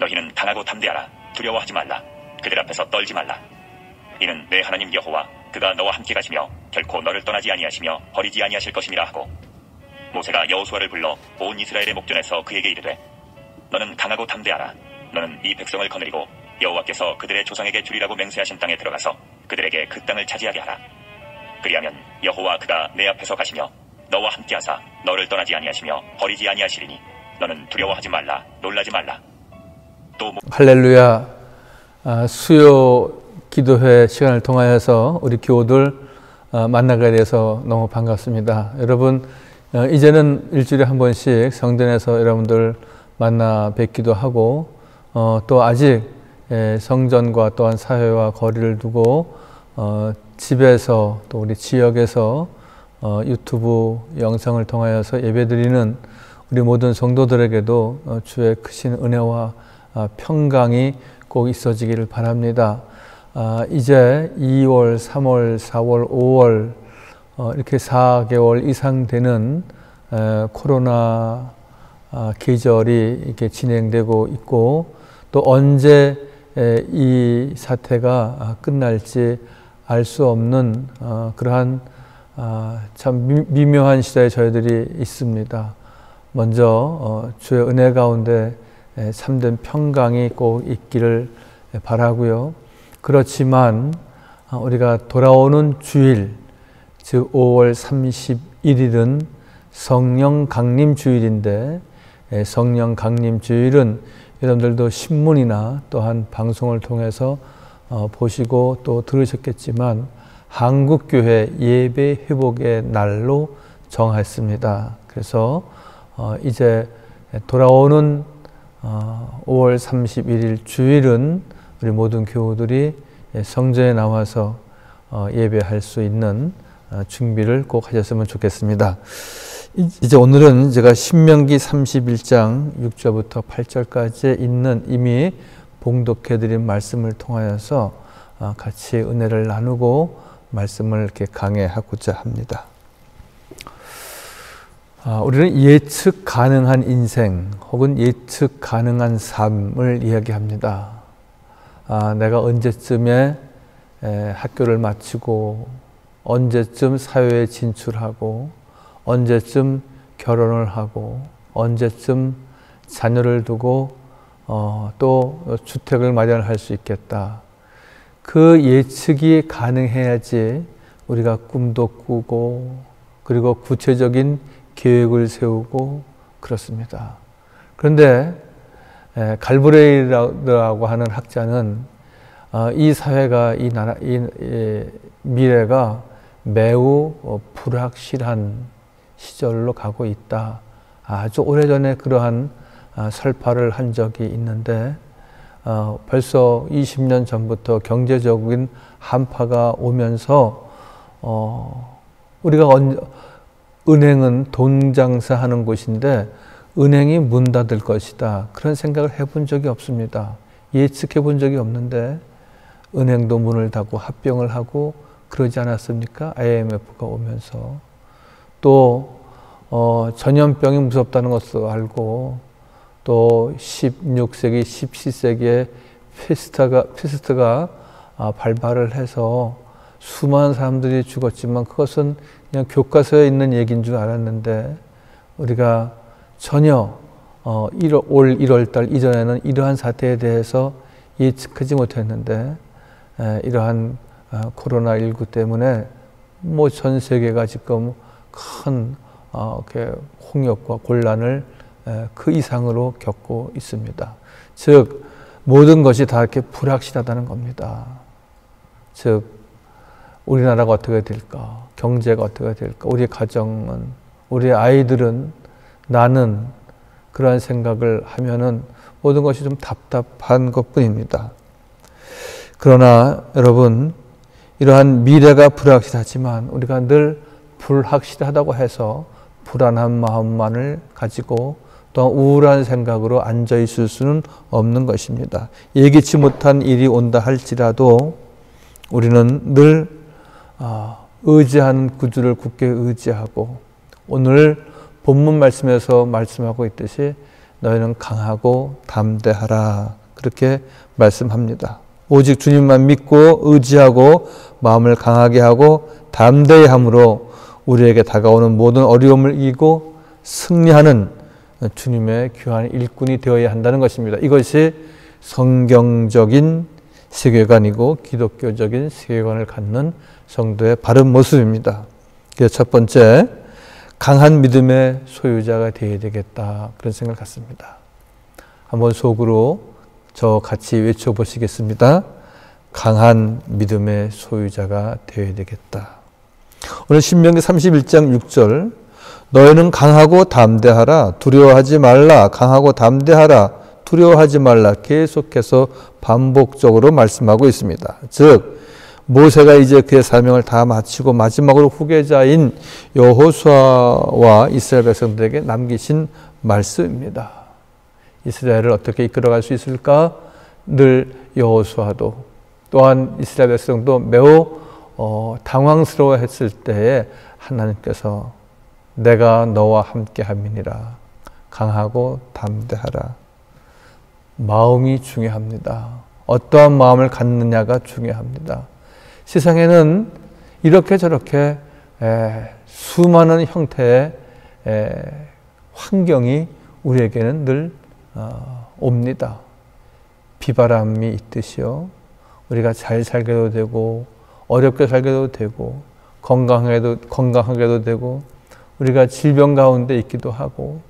너희는 강하고 담대하라. 두려워하지 말라. 그들 앞에서 떨지 말라. 이는 내 하나님 여호와 그가 너와 함께 가시며 결코 너를 떠나지 아니하시며 버리지 아니하실 것임이라 하고, 모세가 여호수아를 불러 온 이스라엘의 목전에서 그에게 이르되 너는 강하고 담대하라. 너는 이 백성을 거느리고 여호와께서 그들의 조상에게 주리라고 맹세하신 땅에 들어가서 그들에게 그 땅을 차지하게 하라. 그리하면 여호와 그가 내 앞에서 가시며 너와 함께하사 너를 떠나지 아니하시며 버리지 아니하시리니 너는 두려워하지 말라. 놀라지 말라. 또 할렐루야. 수요 기도회 시간을 통하여서 우리 교우들 만나게 돼서 너무 반갑습니다. 여러분, 이제는 일주일에 한 번씩 성전에서 여러분들 만나 뵙기도 하고, 또 아직 성전과 또한 사회와 거리를 두고 집에서 또 우리 지역에서 유튜브 영상을 통하여서 예배드리는 우리 모든 성도들에게도 주의 크신 은혜와 평강이 꼭 있어지기를 바랍니다. 이제 2월, 3월, 4월, 5월 이렇게 4개월 이상 되는 코로나 계절이 이렇게 진행되고 있고, 또 언제 이 사태가 끝날지 알 수 없는 그러한 참 미묘한 시대에 저희들이 있습니다. 먼저 주의 은혜 가운데 참된 평강이 꼭 있기를 바라고요. 그렇지만 우리가 돌아오는 주일, 즉 5월 31일은 성령 강림 주일인데, 성령 강림 주일은 여러분들도 신문이나 또한 방송을 통해서 보시고 또 들으셨겠지만 한국교회 예배 회복의 날로 정했습니다. 그래서 이제 돌아오는 5월 31일 주일은 우리 모든 교우들이 성전에 나와서 예배할 수 있는 준비를 꼭 하셨으면 좋겠습니다. 이제 오늘은 제가 신명기 31장 6절부터 8절까지 있는 이미 봉독해드린 말씀을 통하여서 같이 은혜를 나누고 말씀을 이렇게 강해하고자 합니다. 우리는 예측 가능한 인생 혹은 예측 가능한 삶을 이야기합니다. 내가 언제쯤에 학교를 마치고 언제쯤 사회에 진출하고 언제쯤 결혼을 하고 언제쯤 자녀를 두고 또 주택을 마련할 수 있겠다. 그 예측이 가능해야지 우리가 꿈도 꾸고 그리고 구체적인 계획을 세우고 그렇습니다. 그런데 갈브레이라고 하는 학자는 이 사회가 이 미래가 매우 불확실한 시절로 가고 있다. 아주 오래전에 그러한 설파를 한 적이 있는데 벌써 20년 전부터 경제적인 한파가 오면서 우리가 은행은 돈 장사하는 곳인데 은행이 문 닫을 것이다. 그런 생각을 해본 적이 없습니다. 예측해 본 적이 없는데 은행도 문을 닫고 합병을 하고 그러지 않았습니까? IMF가 오면서. 또 전염병이 무섭다는 것도 알고 또 16세기, 17세기에 페스트가 발발을 해서 수많은 사람들이 죽었지만 그것은 그냥 교과서에 있는 얘기인 줄 알았는데 우리가 전혀 올 1월달 이전에는 이러한 사태에 대해서 예측하지 못했는데 이러한 코로나19 때문에 뭐 전 세계가 지금 큰 홍역과 곤란을 그 이상으로 겪고 있습니다. 즉 모든 것이 다 이렇게 불확실하다는 겁니다. 즉 우리나라가 어떻게 될까? 경제가 어떻게 될까? 우리 가정은, 우리 아이들은, 나는 그러한 생각을 하면은 모든 것이 좀 답답한 것뿐입니다. 그러나 여러분, 이러한 미래가 불확실하지만 우리가 늘 불확실하다고 해서 불안한 마음만을 가지고 또 우울한 생각으로 앉아 있을 수는 없는 것입니다. 예기치 못한 일이 온다 할지라도 우리는 늘 의지하는 구주를 굳게 의지하고 오늘 본문 말씀에서 말씀하고 있듯이 너희는 강하고 담대하라. 그렇게 말씀합니다. 오직 주님만 믿고 의지하고 마음을 강하게 하고 담대히 함으로 우리에게 다가오는 모든 어려움을 이기고 승리하는 주님의 귀한 일꾼이 되어야 한다는 것입니다. 이것이 성경적인 세계관이고 기독교적인 세계관을 갖는 성도의 바른 모습입니다. 그래서 첫 번째, 강한 믿음의 소유자가 되어야 되겠다, 그런 생각을 갖습니다. 한번 속으로 저 같이 외쳐보시겠습니다. 강한 믿음의 소유자가 되어야 되겠다. 오늘 신명기 31장 6절, 너희는 강하고 담대하라. 두려워하지 말라. 강하고 담대하라. 두려워하지 말라. 계속해서 반복적으로 말씀하고 있습니다. 즉 모세가 이제 그의 사명을 다 마치고 마지막으로 후계자인 여호수아와 이스라엘 백성들에게 남기신 말씀입니다. 이스라엘을 어떻게 이끌어갈 수 있을까? 늘 여호수아도 또한 이스라엘 백성도 매우 당황스러워했을 때에 하나님께서 내가 너와 함께 함이니라. 강하고 담대하라. 마음이 중요합니다. 어떠한 마음을 갖느냐가 중요합니다. 세상에는 이렇게 저렇게 수많은 형태의 환경이 우리에게는 늘 옵니다. 비바람이 있듯이요. 우리가 잘 살게도 되고 어렵게 살게도 되고 건강하게도 되고 우리가 질병 가운데 있기도 하고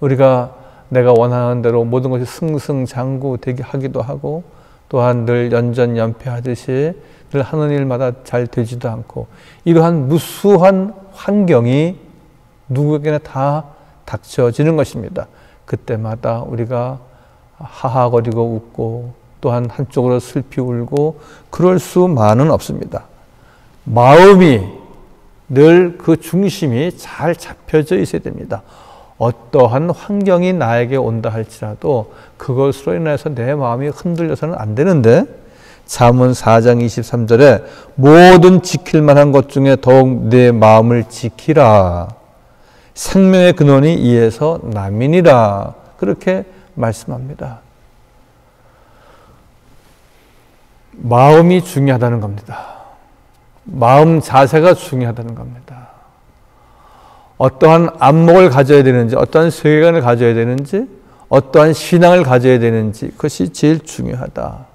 우리가 내가 원하는 대로 모든 것이 승승장구되게 하기도 하고 또한 늘 연전연패하듯이 늘 하는 일마다 잘 되지도 않고 이러한 무수한 환경이 누구에게나 다 닥쳐지는 것입니다. 그때마다 우리가 하하거리고 웃고 또한 한쪽으로 슬피 울고 그럴 수만은 없습니다. 마음이 늘 그 중심이 잘 잡혀져 있어야 됩니다. 어떠한 환경이 나에게 온다 할지라도 그것으로 인해서 내 마음이 흔들려서는 안 되는데 잠언 4장 23절에 모든 지킬 만한 것 중에 더욱 내 마음을 지키라. 생명의 근원이 이에서 남이니라. 그렇게 말씀합니다. 마음이 중요하다는 겁니다. 마음 자세가 중요하다는 겁니다. 어떠한 안목을 가져야 되는지, 어떠한 세계관을 가져야 되는지, 어떠한 신앙을 가져야 되는지 그것이 제일 중요하다.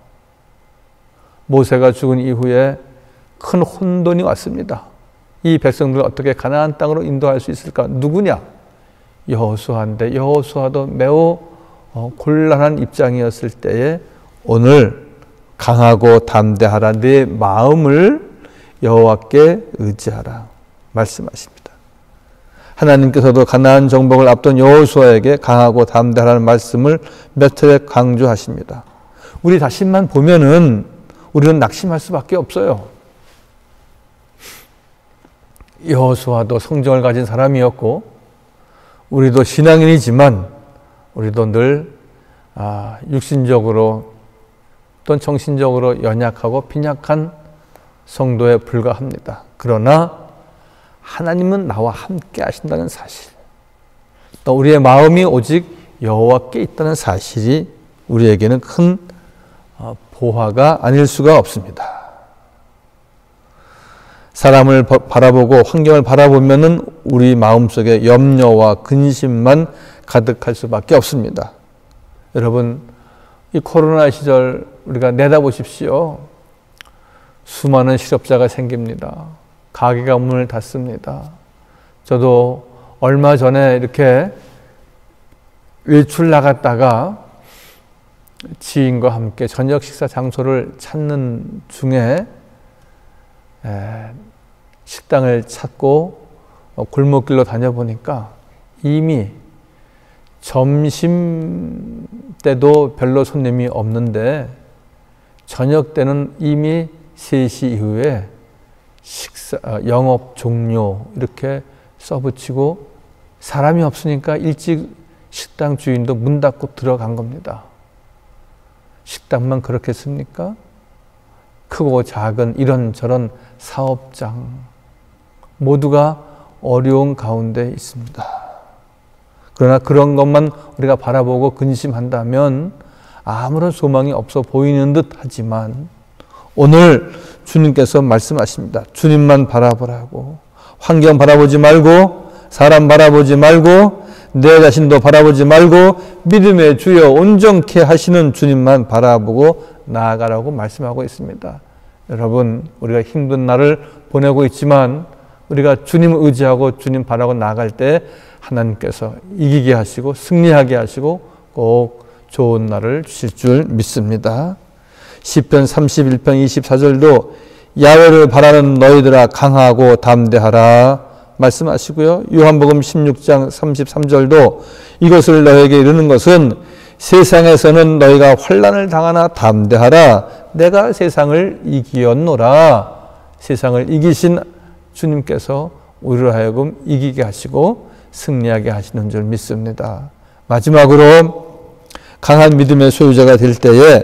모세가 죽은 이후에 큰 혼돈이 왔습니다. 이 백성들을 어떻게 가나안 땅으로 인도할 수 있을까? 누구냐? 여호수아인데 여호수아도 매우 곤란한 입장이었을 때에 오늘 강하고 담대하라. 내 마음을 여호와께 의지하라 말씀하십니다. 하나님께서도 가나안 정복을 앞둔 여호수아에게 강하고 담대하라는 말씀을 몇 차례 강조하십니다. 우리 자신만 보면은 우리는 낙심할 수밖에 없어요. 여호수아도 성정을 가진 사람이었고 우리도 신앙인이지만 우리도 늘 육신적으로 또는 정신적으로 연약하고 빈약한 성도에 불과합니다. 그러나 하나님은 나와 함께 하신다는 사실, 또 우리의 마음이 오직 여호와께 있다는 사실이 우리에게는 큰 보화가 아닐 수가 없습니다. 사람을 바라보고 환경을 바라보면은 우리 마음속에 염려와 근심만 가득할 수밖에 없습니다. 여러분, 이 코로나 시절 우리가 내다보십시오. 수많은 실업자가 생깁니다. 가게가 문을 닫습니다. 저도 얼마 전에 이렇게 외출 나갔다가 지인과 함께 저녁 식사 장소를 찾는 중에 식당을 찾고 골목길로 다녀보니까 이미 점심 때도 별로 손님이 없는데 저녁 때는 이미 3시 이후에 영업 종료 이렇게 써붙이고 사람이 없으니까 일찍 식당 주인도 문 닫고 들어간 겁니다. 식당만 그렇겠습니까? 크고 작은 이런저런 사업장 모두가 어려운 가운데 있습니다. 그러나 그런 것만 우리가 바라보고 근심한다면 아무런 소망이 없어 보이는 듯 하지만 오늘 주님께서 말씀하십니다. 주님만 바라보라고. 환경 바라보지 말고 사람 바라보지 말고 내 자신도 바라보지 말고 믿음의 주여 온전케 하시는 주님만 바라보고 나아가라고 말씀하고 있습니다. 여러분, 우리가 힘든 날을 보내고 있지만 우리가 주님을 의지하고 주님 바라고 나아갈 때 하나님께서 이기게 하시고 승리하게 하시고 꼭 좋은 날을 주실 줄 믿습니다. 시편 31편 24절도 야훼를 바라는 너희들아 강하고 담대하라 말씀하시고요. 요한복음 16장 33절도 이것을 너에게 이르는 것은 세상에서는 너희가 환난을 당하나 담대하라 내가 세상을 이기었노라. 세상을 이기신 주님께서 우리로 하여금 이기게 하시고 승리하게 하시는 줄 믿습니다. 마지막으로 강한 믿음의 소유자가 될 때에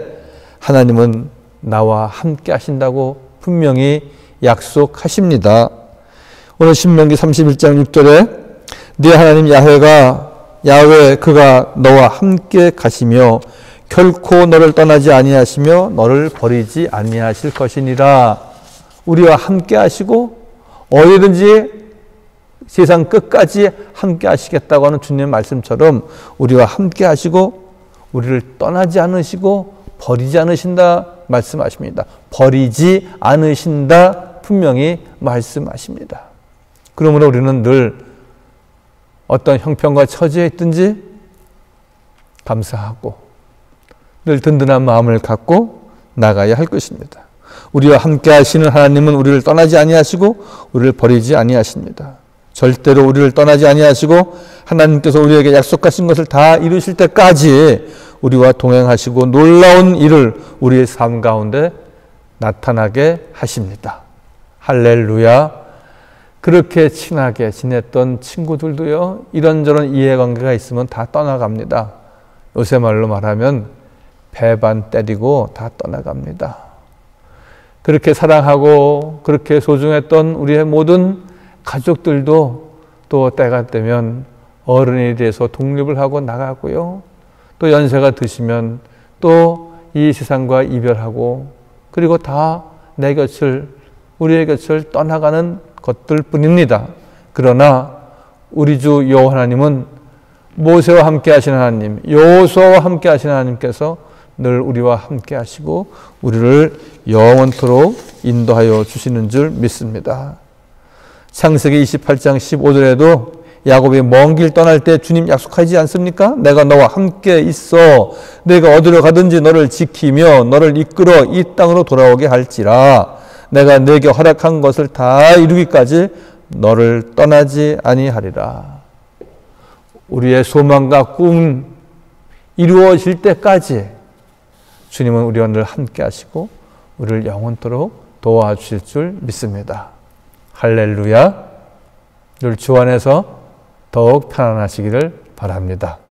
하나님은 나와 함께 하신다고 분명히 약속하십니다. 오늘 신명기 31장 6절에 네 하나님 야훼 그가 너와 함께 가시며 결코 너를 떠나지 아니하시며 너를 버리지 아니하실 것이니라. 우리와 함께 하시고 어디든지 세상 끝까지 함께 하시겠다고 하는 주님의 말씀처럼 우리와 함께 하시고 우리를 떠나지 않으시고 버리지 않으신다 말씀하십니다. 버리지 않으신다 분명히 말씀하십니다. 그러므로 우리는 늘 어떤 형편과 처지에 있든지 감사하고 늘 든든한 마음을 갖고 나가야 할 것입니다. 우리와 함께 하시는 하나님은 우리를 떠나지 아니하시고 우리를 버리지 아니하십니다. 절대로 우리를 떠나지 아니하시고 하나님께서 우리에게 약속하신 것을 다 이루실 때까지 우리와 동행하시고 놀라운 일을 우리의 삶 가운데 나타나게 하십니다. 할렐루야. 그렇게 친하게 지냈던 친구들도요, 이런저런 이해관계가 있으면 다 떠나갑니다. 요새 말로 말하면 배반 때리고 다 떠나갑니다. 그렇게 사랑하고 그렇게 소중했던 우리의 모든 가족들도 또 때가 되면 어른이 돼서 독립을 하고 나가고요. 또 연세가 드시면 또 이 세상과 이별하고 그리고 다 내 곁을, 우리의 곁을 떠나가는 것들 뿐입니다. 그러나 우리 주 여호와 하나님은 모세와 함께 하신 하나님, 여호수아와 함께 하신 하나님께서 늘 우리와 함께 하시고 우리를 영원토록 인도하여 주시는 줄 믿습니다. 창세기 28장 15절에도 야곱이 먼 길 떠날 때 주님 약속하지 않습니까? 내가 너와 함께 있어 내가 어디로 가든지 너를 지키며 너를 이끌어 이 땅으로 돌아오게 할지라 내가 내게 허락한 것을 다 이루기까지 너를 떠나지 아니하리라. 우리의 소망과 꿈 이루어질 때까지 주님은 우리와 늘 함께 하시고 우리를 영원토록 도와주실 줄 믿습니다. 할렐루야. 늘 주 안에서 더욱 편안하시기를 바랍니다.